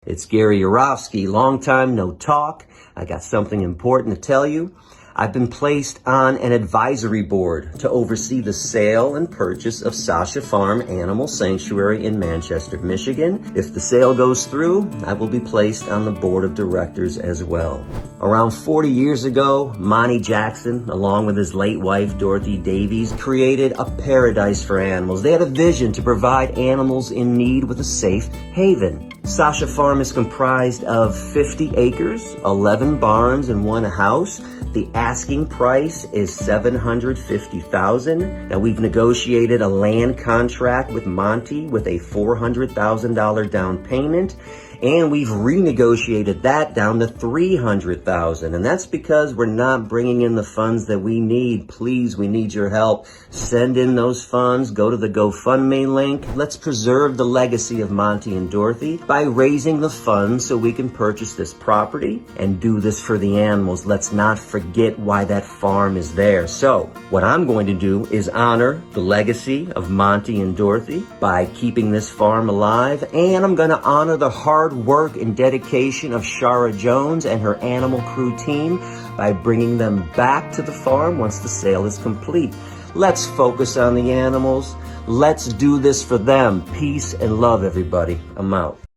It's Gary Yourofksy. Long time no talk. I got something important to tell you. I've been placed on an advisory board to oversee the sale and purchase of Sasha Farm Animal Sanctuary in Manchester, Michigan. If the sale goes through, I will be placed on the board of directors as well. Around 40 years ago, Monty Jackson, along with his late wife, Dorothy Davies, created a paradise for animals. They had a vision to provide animals in need with a safe haven. Sasha Farm is comprised of 50 acres, 11 barns, and one house. The asking price is $750,000. Now, we've negotiated a land contract with Monty with a $400,000 down payment, and we've renegotiated that down to $300,000. And that's because we're not bringing in the funds that we need. Please, we need your help. Send in those funds. Go to the GoFundMe link. Let's preserve the legacy of Monty and Dorothy by raising the funds so we can purchase this property and do this for the animals. Let's not forget why that farm is there. So what I'm going to do is honor the legacy of Monty and Dorothy by keeping this farm alive, and I'm going to honor the hard work and dedication of Shara Jones and her animal crew team by bringing them back to the farm once the sale is complete. Let's focus on the animals. Let's do this for them. Peace and love, everybody. I'm out.